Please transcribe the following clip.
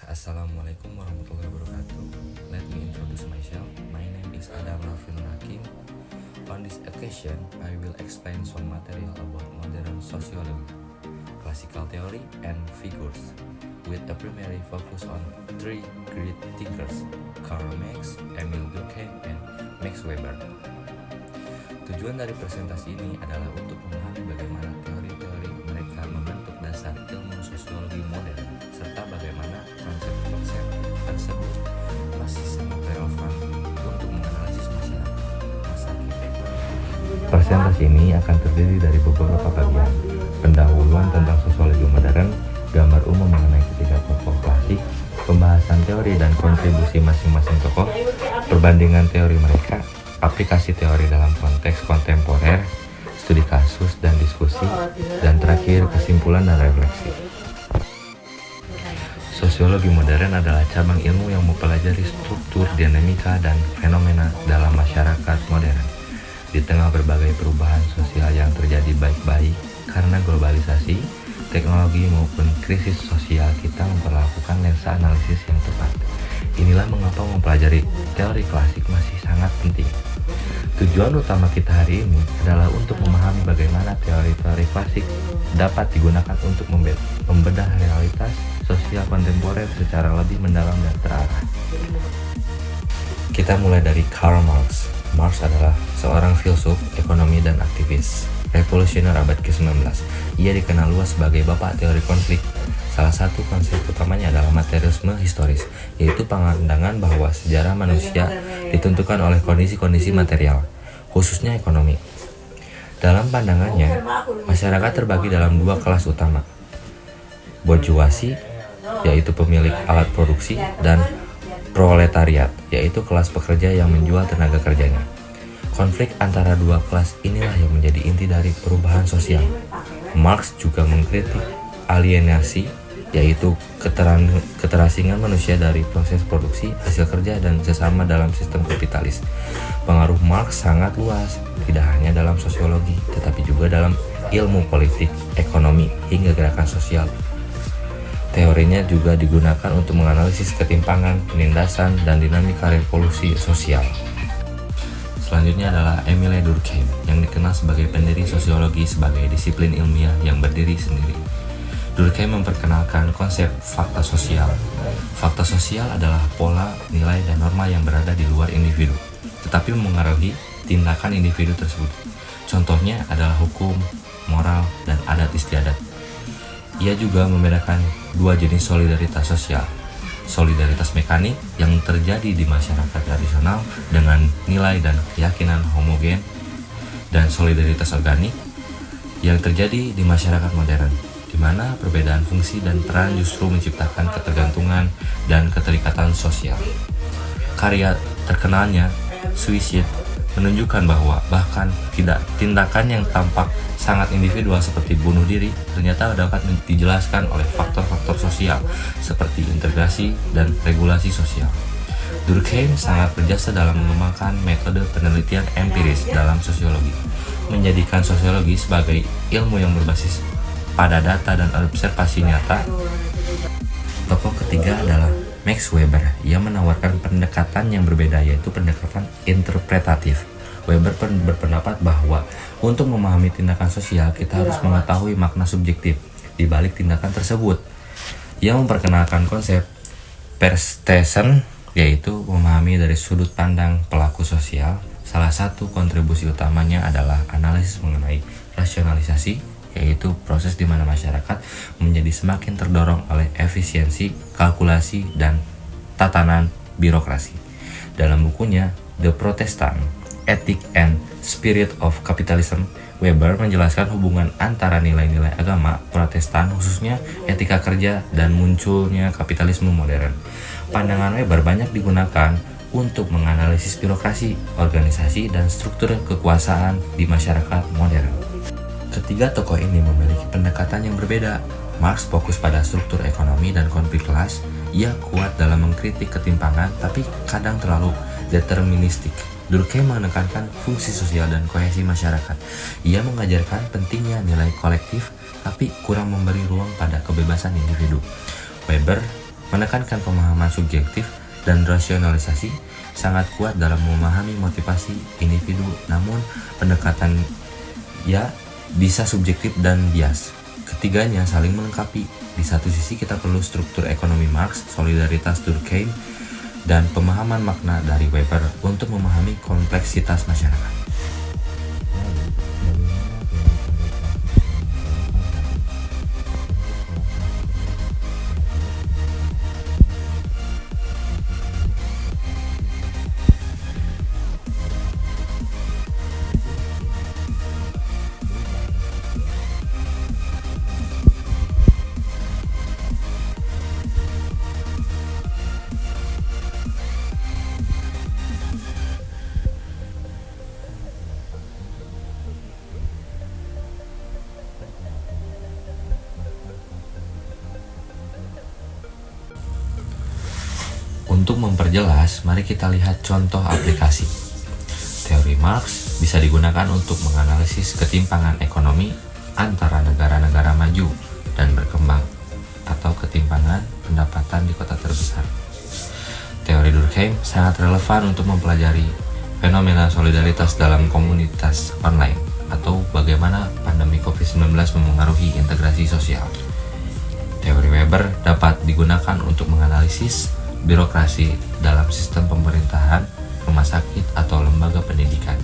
Assalamualaikum warahmatullahi wabarakatuh. Let me introduce myself. My name is Adam Raffinur Hakim. On this occasion, I will explain some material about modern sociology, classical theory, and figures, with a primary focus on three great thinkers, Karl Marx, Emil Durkheim, and Max Weber. Tujuan dari presentasi ini adalah untuk memahami bagaimana teori-teori mereka membentuk dasar ilmu sosiologi modern, serta bagaimana konsep-konsep tersebut masih sangat relevan untuk menganalisis masyarakat masa kini. Presentasi ini akan terdiri dari beberapa bagian: pendahuluan tentang sosiologi modern, gambar umum mengenai ketiga tokoh klasik, pembahasan teori dan kontribusi masing-masing tokoh, perbandingan teori mereka, aplikasi teori dalam konteks kontemporer, studi kasus dan diskusi, dan terakhir kesimpulan dan refleksi. Sosiologi modern adalah cabang ilmu yang mempelajari struktur, dinamika, dan fenomena dalam masyarakat modern. Di tengah berbagai perubahan sosial yang terjadi baik-baik karena globalisasi, teknologi maupun krisis sosial, kita memperlakukan lensa analisis yang tepat. Inilah mengapa mempelajari teori klasik masih sangat penting. Tujuan utama kita hari ini adalah untuk memahami bagaimana teori-teori klasik dapat digunakan untuk membedah realitas sosial kontemporer secara lebih mendalam dan terarah. Kita mulai dari Karl Marx. Marx adalah seorang filsuf, ekonomi, dan aktivis revolusioner abad ke-19. Ia dikenal luas sebagai bapak teori konflik. Salah satu konsep utamanya adalah materialisme historis, yaitu pandangan bahwa sejarah manusia ditentukan oleh kondisi-kondisi material, khususnya ekonomi. Dalam pandangannya, masyarakat terbagi dalam dua kelas utama: bourgeoisie, yaitu pemilik alat produksi, dan proletariat, yaitu kelas pekerja yang menjual tenaga kerjanya. Konflik antara dua kelas inilah yang menjadi inti dari perubahan sosial. Marx juga mengkritik alienasi, yaitu keterasingan manusia dari proses produksi, hasil kerja, dan sesama dalam sistem kapitalis. Pengaruh Marx sangat luas, tidak hanya dalam sosiologi, tetapi juga dalam ilmu politik, ekonomi, hingga gerakan sosial. Teorinya juga digunakan untuk menganalisis ketimpangan, penindasan, dan dinamika revolusi sosial. Selanjutnya adalah Emil Durkheim, yang dikenal sebagai pendiri sosiologi sebagai disiplin ilmiah yang berdiri sendiri. Durkheim memperkenalkan konsep fakta sosial. Fakta sosial adalah pola, nilai, dan norma yang berada di luar individu, tetapi memengaruhi tindakan individu tersebut. Contohnya adalah hukum, moral, dan adat istiadat. Ia juga membedakan dua jenis solidaritas sosial: solidaritas mekanik yang terjadi di masyarakat tradisional dengan nilai dan keyakinan homogen, dan solidaritas organik yang terjadi di masyarakat modern, di mana perbedaan fungsi dan peran justru menciptakan ketergantungan dan keterikatan sosial. Karya terkenalnya, Suicide, menunjukkan bahwa bahkan tindakan yang tampak sangat individual seperti bunuh diri ternyata dapat dijelaskan oleh faktor-faktor sosial seperti integrasi dan regulasi sosial. Durkheim sangat berjasa dalam mengembangkan metode penelitian empiris dalam sosiologi, menjadikan sosiologi sebagai ilmu yang berbasis pada data dan observasi nyata. Tokoh ketiga adalah Max Weber. Ia menawarkan pendekatan yang berbeda, yaitu pendekatan interpretatif. Weber berpendapat bahwa untuk memahami tindakan sosial, kita harus mengetahui makna subjektif di balik tindakan tersebut. Ia memperkenalkan konsep Verstehen, yaitu memahami dari sudut pandang pelaku sosial. Salah satu kontribusi utamanya adalah analisis mengenai rasionalisasi, yaitu proses di mana masyarakat menjadi semakin terdorong oleh efisiensi, kalkulasi, dan tatanan birokrasi. Dalam bukunya The Protestant, Ethic and Spirit of Capitalism, Weber menjelaskan hubungan antara nilai-nilai agama Protestan, khususnya etika kerja, dan munculnya kapitalisme modern. Pandangan Weber banyak digunakan untuk menganalisis birokrasi, organisasi, dan struktur kekuasaan di masyarakat modern. Ketiga tokoh ini memiliki pendekatan yang berbeda. Marx fokus pada struktur ekonomi dan konflik kelas. Ia kuat dalam mengkritik ketimpangan, tapi kadang terlalu deterministik. Durkheim menekankan fungsi sosial dan kohesi masyarakat. Ia mengajarkan pentingnya nilai kolektif, tapi kurang memberi ruang pada kebebasan individu. Weber menekankan pemahaman subjektif dan rasionalisasi, sangat kuat dalam memahami motivasi individu, namun pendekatan bisa subjektif dan bias. Ketiganya saling melengkapi. Di satu sisi kita perlu struktur ekonomi Marx, solidaritas Durkheim, dan pemahaman makna dari Weber untuk memahami kompleksitas masyarakat. Untuk memperjelas, mari kita lihat contoh aplikasi. Teori Marx bisa digunakan untuk menganalisis ketimpangan ekonomi antara negara-negara maju dan berkembang atau ketimpangan pendapatan di kota terbesar. Teori Durkheim sangat relevan untuk mempelajari fenomena solidaritas dalam komunitas online atau bagaimana pandemi COVID-19 memengaruhi integrasi sosial. Teori Weber dapat digunakan untuk menganalisis birokrasi dalam sistem pemerintahan, rumah sakit, atau lembaga pendidikan.